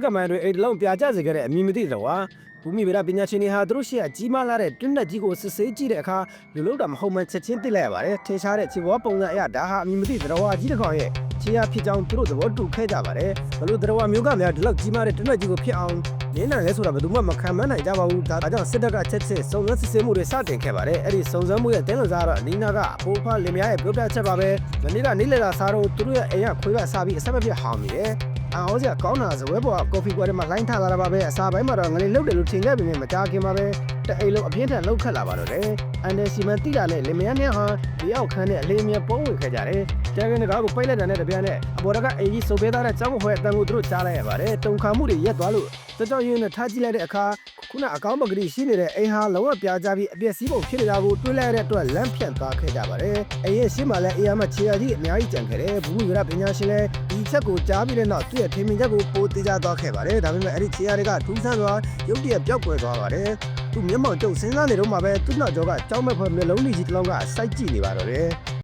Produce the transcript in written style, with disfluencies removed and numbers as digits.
ကမှန်တွေအိတ်လုံးပြကြစေခဲ့တဲ့အမည်မသိတော့ဟာဘူမိဗေဒပညာရှင်တွေဟာသူတို့ရှေ့ကကြီးမားလာတဲ့တွင်းတက်ကြီးကိုစစ်ဆေးကြည့်တဲ့အခါလူလုံးတာမဟုတ်မှချက်ချင်းသိလိုက်ရပါတယ်ထင်ရှားတဲ့ခြေပေါ်ပုံစံအရဒါဟာအမည်မသိသတော်ဝါကြီးတစ်ကောင်ရဲ့ခြေရဖြစ်ကြောင်းသူတို့သဘောတူခဲ့ကြပါတယ်ဘလို့သတော်ဝါမျိုးကများဒီလောက်ကြီးမားတဲ့တွင်းတက်ကြီးကိုဖြစ်အောင်နင်းနိုင်လဲဆိုတာဘယ်သူမှမခံမနိုင်ကြပါဘူးဒါကြောင့်စစ်တပ်ကချက်ချင်းစုံစမ်းစစ်ဆေးမှုတွေစတင်ခဲ့ပါတယ်အဲ့ဒီစုံစမ်းမှုရဲ့တင်းလွန်စားတော့အနီးနားကအဖိုးဖားလင်မယားရဲ့ပြောပြချက်ပါပဲမနေ့ကနေ့လည်တာစားတော့သူတို့ရဲ့အိမ်ကခွေးကစားပြီးအဆက်မပြတ်ဟောင်းနေတယ်အော်စရာကောင်းတာဇဝဲပေါ်ကကော်ဖီကွက်ထဲမှာလိုင်းထားလာတာပါပဲအစာပိုင်းမှာတော့ငလေးလုတ်တယ်လို့ထင်ခဲ့ပေမဲ့မကြခင်ပါပဲတအိမ်လုံးအပြင်းထန်လှုပ်ခတ်လာပါတော့တယ်အန်ဒယ်စီမန်တိလာနဲ့လင်မယားနဲ့ဟာဒီအောက်ခန်းနဲ့အလေးအမြတ်ပုံဝင်ခဲ့ကြတယ်ကျန်ကင်းတကားကိုပိတ်လိုက်တဲ့တပြားနဲ့အပေါ်ကအိမ်ကြီးစုပ်ပေးသားတဲ့ကျောင်းခွဲအတန်ကိုသူတို့ကြားလိုက်ရပါတယ်တုံခါမှုတွေရက်သွားလို့ကြောက်ရွံ့နဲ့ထားကြည့်လိုက်တဲ့အခါခုနအကောင်းပကတိရှိနေတဲ့အိမ်ဟာလုံးဝပြားကြပြီးအပြည့်စည်းပုံဖြစ်နေတာကိုတွေးလိုက်တဲ့အတွက်လမ်းဖြန့်သွားခဲ့ကြပါတယ်အိမ်ရဲ့ရှင်းမှာလည်းအေးရမခြေရကြီးအများကြီးကြံခဲ့တယ်ဘူးရပညာရှင်လည်းဒီချက်ကိုကြားပြီးတဲ့နောက်သူ့ရဲ့ထင်မြင်ချက်ကိုပိုသိကြသွားခဲ့ပါတယ်ဒါပေမဲ့အဲ့ဒီခြေရတွေကထူးဆန်းစွာရုပ်တရက်ပျောက်ကွယ်သွားပါတယ်သူမျက်မှောင်ကျုပ်စဉ်းစားနေတော့မှပဲသူ့နောက်ကျောကကြောင်းမဲ့ဖွဲ့မျိုးလုံးကြီးတစ်လုံးကစိုက်ကြည့်နေပါတော့တယ်